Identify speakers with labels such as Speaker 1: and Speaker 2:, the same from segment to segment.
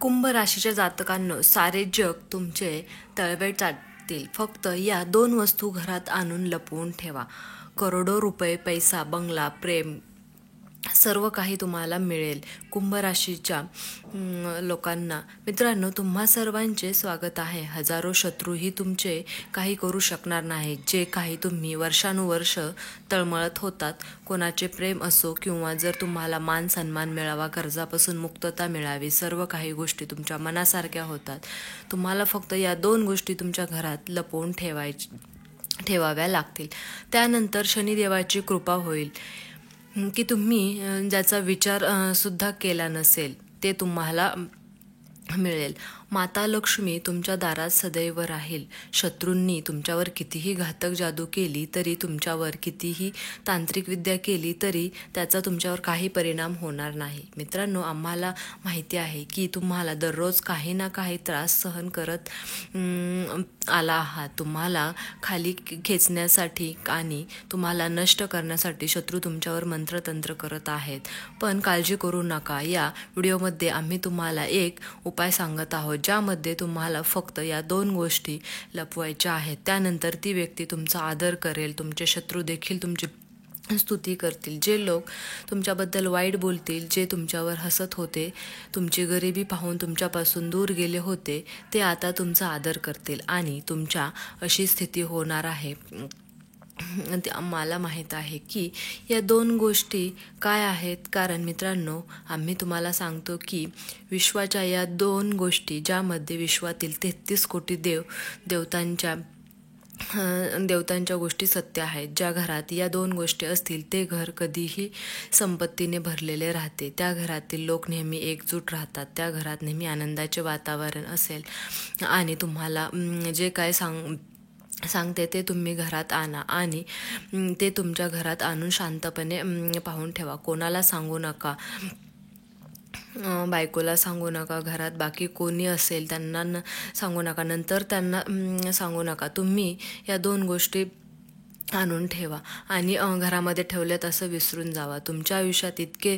Speaker 1: कुंभ राशीच्या जातकांनो, सारे जग तुमचे तळवे चाटतील. फक्त या 2 वस्तू घरात आणून लपवून ठेवा. करोडो रुपये, पैसा, बंगला, प्रेम सर्व काही तुम्हाला मिळेल. कुंभ राशीच्या लोकांना मित्रांनो, तुम्हा सर्वांचे स्वागत आहे. हजारो शत्रूही तुमचे काही करू शकणार नाहीत. जे काही तुम्ही वर्षानुवर्ष तळमळत होतात, कोणाचे प्रेम असो किंवा जर तुम्हाला मान सन्मान मिळावा, कर्जापासून मुक्तता मिळावी, सर्व काही गोष्टी तुमच्या मनासारख्या होतात. तुम्हाला फक्त या 2 गोष्टी तुमच्या घरात लपवून ठेवाव्या लागतील. त्यानंतर शनिदेवाची कृपा होईल की तुम्ही ज्याचा विचार सुद्धा केला नसेल ते तुम्हाला मिळेल. माता लक्ष्मी तुमच्या दारात सदैव राहील. शत्रूंनी तुमच्यावर कितीही घातक जादू केली तरी, तुमच्यावर कितीही तांत्रिक विद्या केली तरी त्याचा तुमच्यावर काही परिणाम होणार नाही. मित्रांनो, आम्हाला माहिती आहे की तुम्हाला दररोज काही ना काही त्रास सहन करत आला आहात. तुम्हाला खाली खेचण्यासाठी आणि तुम्हाला नष्ट करण्यासाठी शत्रू तुमच्यावर मंत्रतंत्र करत आहेत. पण काळजी करू नका. या व्हिडिओमध्ये आम्ही तुम्हाला एक उपाय सांगत आहोत, ज्यामध्ये तुम्हाला फक्त या 2 गोष्टी लपवायच्या आहेत. त्यानंतर ती व्यक्ती तुमचा आदर करेल. तुमचे शत्रू देखील तुमची स्तुती करतील. जे लोक तुमच्याबद्दल वाईट बोलतील, जे तुमच्यावर हसत होते, तुमची गरिबी पाहून तुमच्यापासून दूर गेले होते, ते आता तुमचा आदर करतील आणि तुमच्या अशी स्थिती होणार आहे. आम्हाला माहीत आहे की या 2 गोष्टी काय आहेत. कारण मित्रांनो, आम्ही तुम्हाला सांगतो की विश्वाच्या या 2 गोष्टी, ज्यामध्ये विश्वातील 33 कोटी देवतांच्या गोष्टी सत्य आहेत. ज्या घरात या 2 गोष्टी असतील ते घर कधीही संपत्तीने भरलेले राहते. त्या घरातील लोक नेहमी एकजूट राहतात. त्या घरात नेहमी आनंदाचे वातावरण असेल आणि तुम्हाला जे काय सांगते ते तुम्ही घरात आणा आणि ते तुमच्या घरात आणून शांतपणे पाहून ठेवा. कोणाला सांगू नका. बायकोला सांगू नका. घरात बाकी कोणी असेल त्यांना सांगू नका. नंतर त्यांना सांगू नका. तुम्ही या 2 गोष्टी आणून ठेवा आणि घरामध्ये ठेवल्यात असं विसरून जावा. तुमच्या आयुष्यात इतके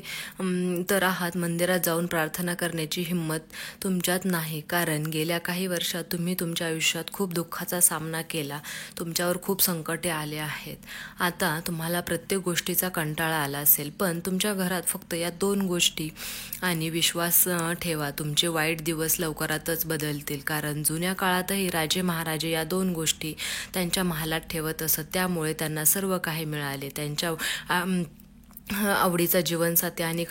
Speaker 1: तर आहात, मंदिरात जाऊन प्रार्थना करण्याची हिंमत तुमच्यात नाही. कारण गेल्या काही वर्षात तुम्ही तुमच्या आयुष्यात खूप दुःखाचा सामना केला. तुमच्यावर खूप संकटे आले आहेत. आता तुम्हाला प्रत्येक गोष्टीचा कंटाळा आला असेल. पण तुमच्या घरात फक्त या 2 गोष्टी आणि विश्वास ठेवा. तुमचे वाईट दिवस लवकरातच बदलतील. कारण जुन्या काळातही राजे महाराजे या 2 गोष्टी त्यांच्या महालात ठेवत असत. त्यामुळे त्यांना सर्व काही मिळाले. त्यांच्या आवडीचा जीवनसाथी आणि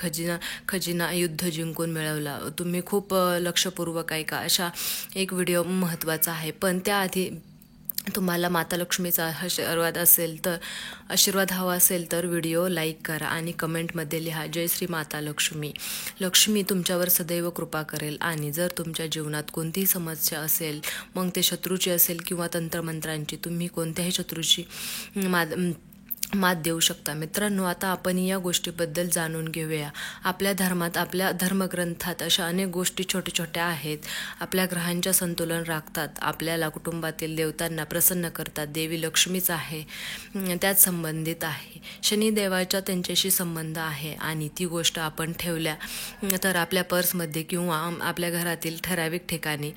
Speaker 1: खजिना युद्ध जिंकून मिळवला. तुम्ही खूप लक्षपूर्वक ऐका. अशा एक व्हिडिओ महत्त्वाचा आहे. पण त्याआधी तुम्हाला माता लक्ष्मीचा आशीर्वाद हवा असेल तर व्हिडिओ लाईक करा आणि कमेंटमध्ये लिहा, जय श्री माता लक्ष्मी. लक्ष्मी तुमच्यावर सदैव कृपा करेल. आणि जर तुमच्या जीवनात कोणतीही समस्या असेल, मग ते शत्रूची असेल किंवा तंत्रमंत्रांची, तुम्ही कोणत्याही शत्रूची मात देऊ शकता. मित्रांनो, आता आपण या गोष्टीबद्दल जाणून घेऊया. आपल्या धर्मात, आपल्या धर्मग्रंथात अशा अनेक गोष्टी छोट्या छोट्या आहेत. आपल्या ग्रहांच्या संतुलन राखतात. आपल्याला कुटुंबातील देवतांना प्रसन्न करतात. देवी लक्ष्मीच आहे, त्यात संबंधित आहे. शनिदेवाचा त्यांच्याशी संबंध आहे आणि ती गोष्ट आपण ठेवल्या तर आपल्या पर्समध्ये किंवा आपल्या घरातील ठराविक ठिकाणी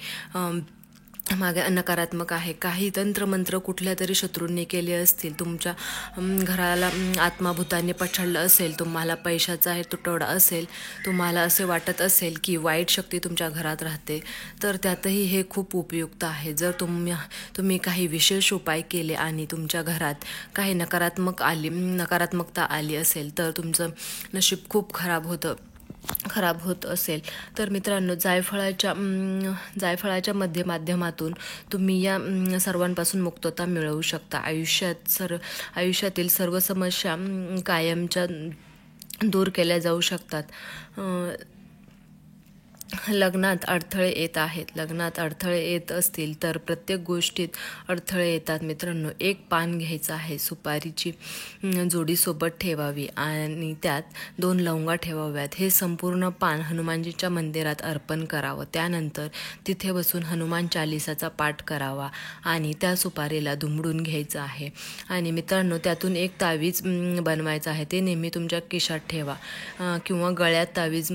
Speaker 1: मागे नकारात्मक आहे. काही तंत्रमंत्र कुठल्या तरी शत्रूंनी केले असतील. तुमच्या घराला आत्माभूताने पछाडलं असेल. तुम्हाला पैशाचा तुटवडा असेल. तुम्हाला असे वाटत असेल की वाईट शक्ती तुमच्या घरात राहते, तर त्यातही हे खूप उपयुक्त आहे. जर तुम्ही काही विशेष उपाय केले आणि तुमच्या घरात काही नकारात्मकता आली असेल, तर तुमचं नशीब खूप खराब होत असेल, तर मित्रांनो, जायफळाच्या माध्यमातून तुम्ही या सर्वांपासून मुक्तता मिळवू शकता. आयुष्यातील सर्व समस्या कायमच्या दूर केल्या जाऊ शकतात. लग्नात अडथळे येत असतील तर प्रत्येक गोष्टीत अडथळे येतात. मित्रांनो, एक पान घ्यायचं आहे. सुपारीची जोडी सोबत ठेवावी आणि त्यात 2 लवंगा ठेवाव्यात. हे संपूर्ण पान हनुमानजीच्या मंदिरात अर्पण करावं. त्यानंतर तिथे बसून हनुमान चालिसाचा पाठ करावा आणि त्या सुपारीला दुमडून घ्यायचं आहे. आणि मित्रांनो, त्यातून एक तावीज बनवायचं आहे. ते नेहमी तुमच्या खिशात ठेवा किंवा गळ्यात तावीज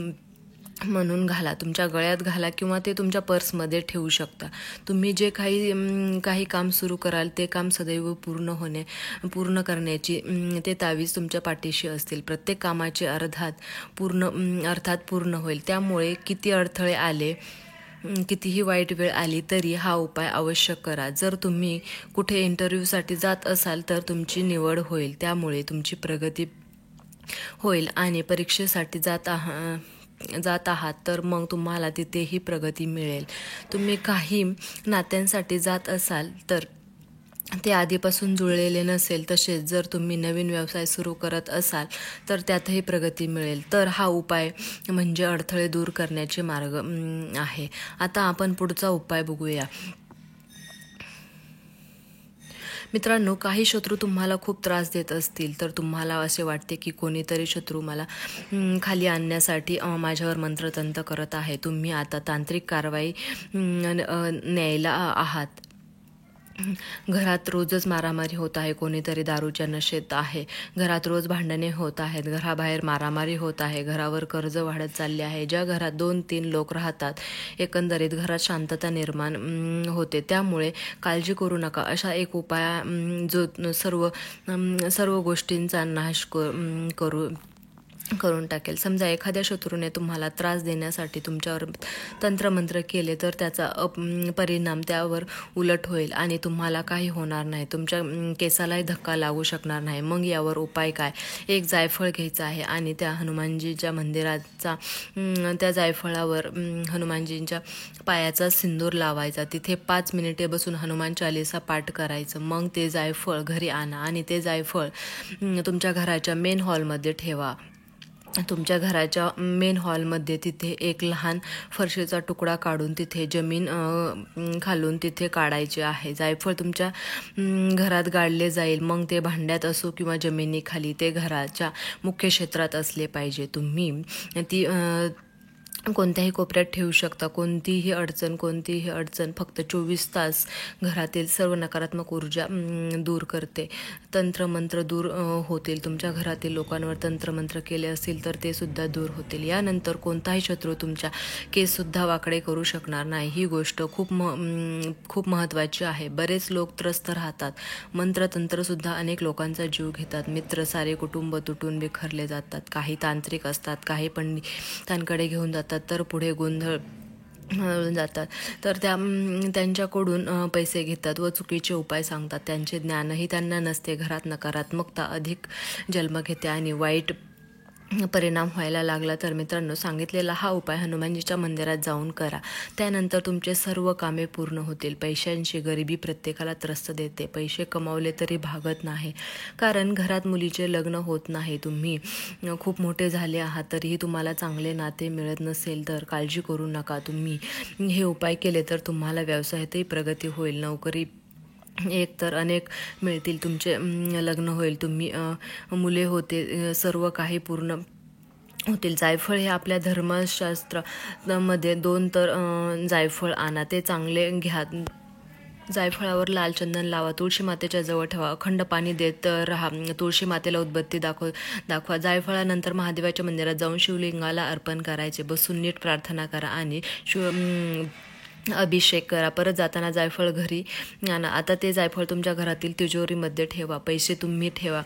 Speaker 2: म्हणून घाला, तुमच्या गळ्यात घाला किंवा ते तुमच्या पर्समध्ये ठेवू शकता. तुम्ही जे काही काम सुरू कराल ते काम सदैव पूर्ण करण्याची ते तावीज तुमच्या पाठीशी असतील. प्रत्येक कामाचे अर्थात पूर्ण होईल. त्यामुळे किती अडथळे आले, कितीही वाईट वेळ आली तरी हा उपाय अवश्य करा. जर तुम्ही कुठे इंटरव्ह्यूसाठी जात असाल तर तुमची निवड होईल, त्यामुळे तुमची प्रगती होईल. आणि परीक्षेसाठी जात आहात तर मग तुम्हाला तिथेही प्रगती मिळेल. तुम्ही काही नात्यांसाठी जात असाल तर ते आधीपासून जुळलेले नसेल. तसेच जर तुम्ही नवीन व्यवसाय सुरू करत असाल तर त्यातही प्रगती मिळेल. तर हा उपाय म्हणजे अडथळे दूर करण्याचे मार्ग आहे. आता आपण पुढचा उपाय बघूया. मित्रांनो, काही शत्रू तुम्हाला खूप त्रास देत असतील तर तुम्हाला असे वाटते की कोणीतरी शत्रू मला खाली आणण्यासाठी माझ्यावर मंत्रतंत्र करत आहे. तुम्ही आता तांत्रिक कारवाई न्यायला आहात. घरात रोजच मारामारी होत आहे, कोणीतरी दारूच्या नशेत आहे, घरात रोज भांडणे होत आहेत, घराबाहेर मारामारी होत आहे, घरावर कर्ज वाढत चालले आहे. ज्या घरात 2-3 लोक राहतात एकंदरीत घरात शांतता निर्माण होते. त्यामुळे काळजी करू नका. अशा एक उपाय जो सर्व गोष्टींचा नाश करून टाकेल. समजा एखाद्या शत्रूने तुम्हाला त्रास देण्यासाठी तुमच्यावर तंत्रमंत्र केले तर त्याचा परिणाम त्यावर उलट होईल आणि तुम्हाला काही होणार नाही. तुमच्या केसालाही धक्का लागू शकणार नाही. मग यावर उपाय काय? एक जायफळ घ्यायचं आहे आणि त्या हनुमानजीच्या मंदिराचा त्या जायफळावर हनुमानजींच्या पायाचा सिंदूर लावायचा. तिथे 5 मिनिटे बसून हनुमान चालीसा पाठ करायचं. मग ते जायफळ घरी आणा आणि ते जायफळ तुमच्या घराच्या मेन हॉलमध्ये ठेवा. तुमच्या घराच्या मेन हॉलमध्ये तिथे एक लहान फरशीचा तुकडा काढून तिथे जमीन खालून तिथे काढायचे आहे. जायफळ तुमच्या घरात गाडले जाईल. मग ते भांड्यात असो किंवा जमिनीखाली, ते घराच्या मुख्य क्षेत्रात असले पाहिजे. तुम्ही ती कोणत्याही कोपऱ्यात ठेवू शकता. कोणतीही अडचण फक्त 24 तास घरातील सर्व नकारात्मक ऊर्जा दूर करते. तंत्रमंत्र दूर होतील. तुमच्या घरातील लोकांवर तंत्रमंत्र केले असतील तर ते सुद्धा दूर होतील. यानंतर कोणताही शत्रू तुमच्या केससुद्धा वाकडे करू शकणार नाही. ही गोष्ट खूप महत्त्वाची आहे. बरेच लोक त्रस्त राहतात. मंत्रतंत्रसुद्धा अनेक लोकांचा जीव घेतात. मित्र, सारे कुटुंब तुटून बिखरले जातात. काही तांत्रिक असतात, काही पंडितांकडे घेऊन जातात तर पुढे गोंधळ जातात. तर त्यांच्याकडून पैसे घेतात व चुकीचे उपाय सांगतात. त्यांचे ज्ञानही त्यांना नसते. घरात नकारात्मकता अधिक जन्म घेते आणि वाईट परिणाम व्हायला लागला तर मित्रांनो, सांगितलेला हा उपाय हनुमानजीच्या मंदिरात जाऊन करा. त्यानंतर तुमचे सर्व कामे पूर्ण होतील. पैशांची गरिबी प्रत्येकाला त्रस्त देते. पैसे कमावले तरी भागत नाही, कारण घरात मुलीचे लग्न होत नाही. तुम्ही खूप मोठे झाले आहात तरीही तुम्हाला चांगले नाते मिळत नसेल तर काळजी करू नका. तुम्ही हे उपाय केले तर तुम्हाला व्यवसायातही प्रगती होईल. नोकरी एक तर अनेक मिळतील. तुमचे लग्न होईल. तुम्ही मुले होते, सर्व काही पूर्ण होतील. जायफळ हे आपल्या धर्मशास्त्रामध्ये 2 तर जायफळ आणा, ते चांगले घ्या. जायफळावर लाल चंदन लावा. तुळशी मातेच्या जवळ ठेवा. अखंड पाणी देत राहा. तुळशी मातेला उदबत्ती दाखवा. जायफळानंतर महादेवाच्या मंदिरात जाऊन शिवलिंगाला अर्पण करायचे. बसून नीट प्रार्थना करा आणि अभिषेक करा. परत जाताना जायफळ घरी आणा. आता ते जायफळ तुमच्या घरातील तिजोरीमध्ये ठेवा. पैसे तुम्ही ठेवा.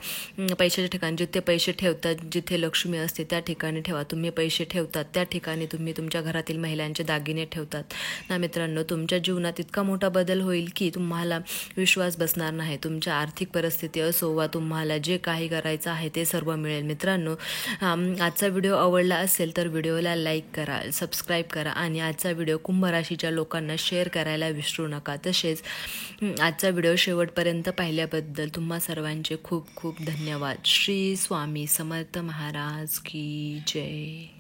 Speaker 2: पैशाच्या ठिकाणी जिथे पैसे ठेवतात, जिथे लक्ष्मी असते त्या ठिकाणी ठेवा. तुम्ही पैसे ठेवतात त्या ठिकाणी तुम्ही तुमच्या घरातील महिलांचे दागिने ठेवतात ना मित्रांनो, तुमच्या जीवनात इतका मोठा बदल होईल की तुम्हाला विश्वास बसणार नाही. तुमच्या आर्थिक परिस्थिती असो वा तुम्हाला जे काही करायचं आहे ते सर्व मिळेल. मित्रांनो, आजचा व्हिडिओ आवडला असेल तर व्हिडिओला लाईक करा, सबस्क्राईब करा आणि आजचा व्हिडिओ कुंभ राशीच्या लोकांना शेअर करायला विसरू नका. तसेच आजचा व्हिडिओ शेवटपर्यंत पाहिल्याबद्दल तुम्हा सर्वांचे खूप खूप धन्यवाद. श्री स्वामी समर्थ महाराज की जय.